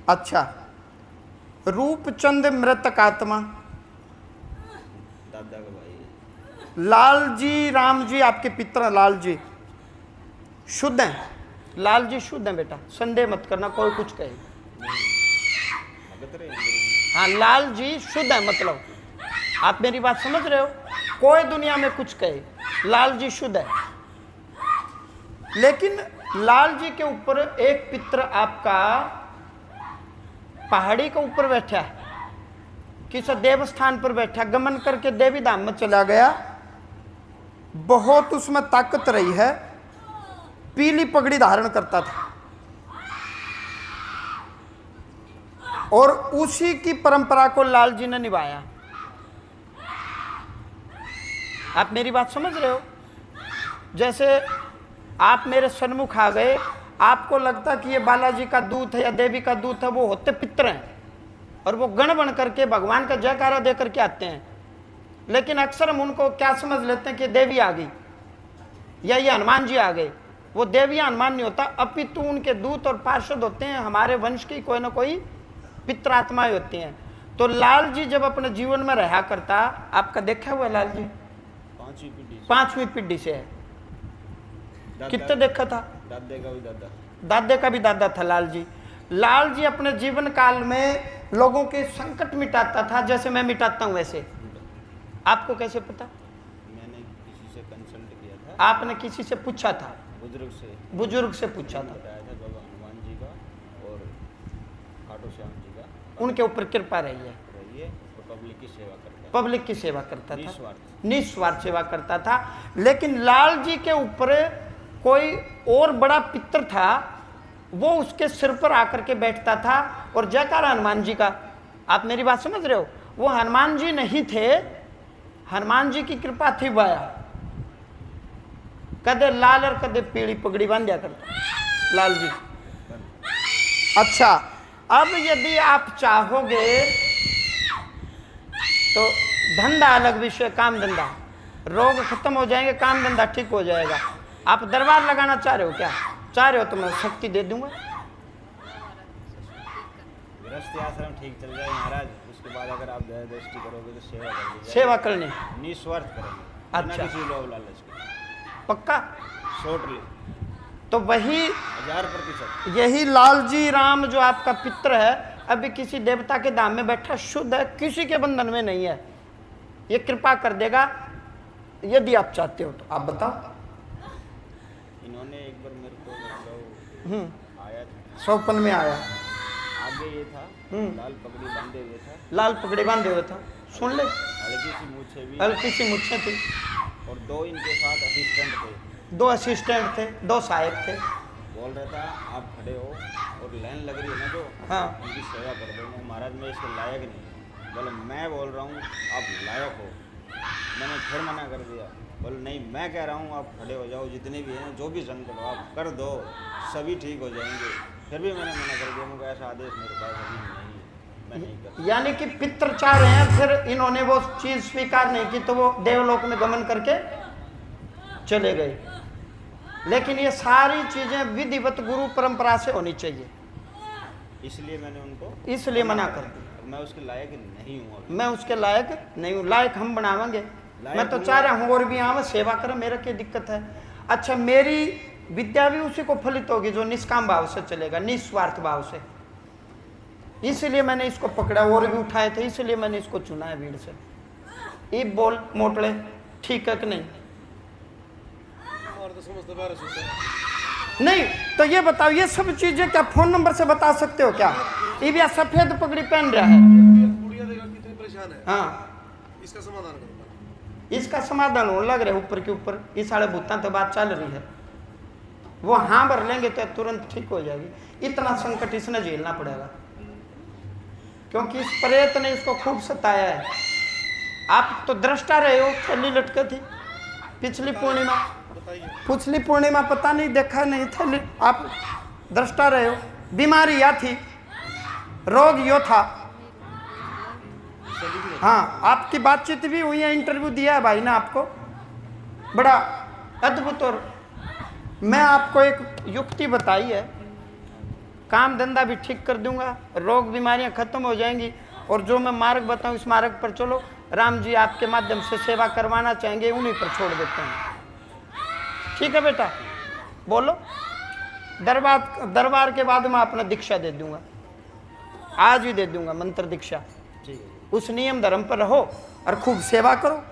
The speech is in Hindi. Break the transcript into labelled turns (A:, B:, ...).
A: अच्छा, रूपचंद मृतक आत्मा,
B: दादा का भाई।
A: लाल जी राम जी आपके पिता लाल जी शुद्ध हैं? लाल जी शुद्ध हैं बेटा, संदेह मत करना कोई कुछ कहे।
B: भगत रहे हैं।
A: हाँ लाल जी शुद्ध है, मतलब आप मेरी बात समझ रहे हो, कोई दुनिया में कुछ कहे, लाल जी शुद्ध है। लेकिन लाल जी के ऊपर एक पित्र आपका पहाड़ी के ऊपर बैठा है, किसी देवस्थान पर बैठा, गमन करके देवी धाम में चला गया, बहुत उसमें ताकत रही है, पीली पगड़ी धारण करता था और उसी की परंपरा को लाल जी ने निभाया। आप मेरी बात समझ रहे हो? जैसे आप मेरे सन्मुख आ गए, आपको लगता कि ये बालाजी का दूत है या देवी का दूत है, वो होते पितर हैं और वो गण बन करके भगवान का जयकारा दे करके आते हैं। लेकिन अक्सर हम उनको क्या समझ लेते हैं कि देवी आ गई या ये हनुमान जी आ गए। वो देवी या हनुमान नहीं होता, अपितु उनके दूत और पार्षद होते हैं, हमारे वंश की कोई ना कोई पित्रात्माएं होती हैं। तो लाल जी जब अपने जीवन में रहा करता, आपका देखा हुआ लाल जी पांचवी पीढ़ी से है, कितने देखा था?
B: दादे का भी दादा,
A: दादे का भी दादा था लाल जी। लाल जी अपने जीवन काल में लोगों के संकट मिटाता था, जैसे मैं मिटाता हूं वैसे। आपको कैसे पता?
B: मैंने किसी से कंसल्ट किया था।
A: आपने किसी से पूछा था? बुजुर्ग से पूछा था।
B: बताया था बाबा हनुमान जी का और खाटू श्याम जी का,
A: उनके ऊपर कृपा रही है
B: और पब्लिक की सेवा करता है।
A: पब्लिक की सेवा करता था, निस्वार्थ सेवा करता था। लेकिन लाल जी के ऊपर कोई और बड़ा पितर था, वो उसके सिर पर आकर के बैठता था और जयकारा हनुमान जी का। आप मेरी बात समझ रहे हो? वो हनुमान जी नहीं थे, हनुमान जी की कृपा थी वाया। कदे लाल और कदे पीली पगड़ी बांधा करता लाल जी। अच्छा, अब यदि आप चाहोगे तो धंधा अलग विषय, काम धंधा, रोग खत्म हो जाएंगे, काम धंधा ठीक हो जाएगा। आप दरबार लगाना चाह रहे हो क्या? चाह रहे हो तो मैं शक्ति दे दूंगा।
B: गृहस्थी आश्रम ठीक चल जाए महाराज, उसके बाद अगर आप दया दृष्टि करोगे तो सेवा कर
A: सेवा करनी
B: निस्वार्थ करेंगे।
A: अच्छा,
B: किसी लोभ लालच के,
A: पक्का
B: शॉर्टली।
A: तो वही
B: 1000%।
A: यही लाल जी राम जो आपका पित्र है, अभी किसी देवता के धाम में बैठा, शुद्ध है, किसी के बंधन में नहीं है, ये कृपा कर देगा यदि आप चाहते हो तो। आप बताओ।
B: इन्होंने एक बार मेरे को मतलब आया था,
A: सौपन में आया,
B: आगे ये था, लाल पगड़ी बांधे हुए था,
A: लाल पगड़ी बांधे हुए था, सुन ले,
B: हल्की सी मूछें भी,
A: हल्की सी मुच्छें थी,
B: और 2 इनके साथ असिस्टेंट थे,
A: 2 असिस्टेंट थे, 2 सहायक थे।
B: बोल रहा था आप खड़े हो और लाइन लग रही है ना, जो
A: हाँ,
B: उनकी सेवा कर दो। मैं महाराज मैं इसके लायक नहीं। बोले मैं बोल रहा हूँ आप लायक हो। मैंने फिर मना कर दिया। बोले नहीं, मैं कह रहा हूँ आप खड़े हो जाओ, जितने भी हैं जो भी संकट हो आप कर दो, सभी ठीक हो जाएंगे। फिर भी मैंने मना कर दिया, मुझे ऐसा आदेश मेरे पास अभी नहीं, मैं नहीं कर।
A: यानी कि पितर चाह रहे हैं, फिर इन्होंने वो चीज स्वीकार नहीं की तो वो देवलोक में गमन करके चले गए। लेकिन ये सारी चीजें विधिवत गुरु परंपरा से होनी चाहिए,
B: इसलिए मैंने उनको
A: इसलिए मना कर दिया।
B: मैं उसके लायक नहीं हूँ अभी।
A: मैं उसके लायक नहीं हूँ, लायक हम बनावेंगे। मैं तो चाह रहा हूँ और भी आवे सेवा करें, मेरा क्या दिक्कत है? अच्छा, मेरी विद्या भी उसी को फलित होगी जो निष्काम भाव से चलेगा, निस्वार्थ भाव से। इसलिए मैंने इसको पकड़ा, और भी उठाए थे, इसलिए मैंने इसको चुना है भीड़ से। ये बोल मोटले, ठीक है कि नहीं? नहीं तो ये बताओ, ये सब चीजें क्या फोन नंबर से बता सकते हो क्या? ये भी सफेद पगड़ी पहन रहा है,
C: कितनी परेशान है।
A: हाँ,
C: इसका समाधान करूंगा।
A: इसका समाधान होने लग रहा है ऊपर के ऊपर। ये साढ़े भूतां तो बात चल रही है, वो हाँ भर लेंगे तो तुरंत ठीक हो जाएगी। इतना संकट इसने झेलना पड़ेगा क्योंकि इस प्रेत ने इसको खूब सताया है। आप तो दृष्टा रहे हो, थैली लटके थी पिछली पूर्णिमा पता नहीं देखा नहीं थैली, आप दृष्टा रहे हो। बीमारी या थी, रोग यो था। हाँ, आपकी बातचीत भी हुई है, इंटरव्यू दिया है भाई ने आपको, बड़ा अद्भुत। और मैं आपको एक युक्ति बताई है, काम धंधा भी ठीक कर दूंगा, रोग बीमारियां खत्म हो जाएंगी। और जो मैं मार्ग बताऊं इस मार्ग पर चलो। राम जी आपके माध्यम से सेवा करवाना चाहेंगे, उन्हीं पर छोड़ देते हैं। ठीक है बेटा, बोलो। दरबार के बाद मैं अपना दीक्षा दे दूंगा, आज ही दे दूंगा मंत्र दीक्षा।
B: ठीक है।
A: उस नियम धर्म पर रहो और खूब सेवा करो।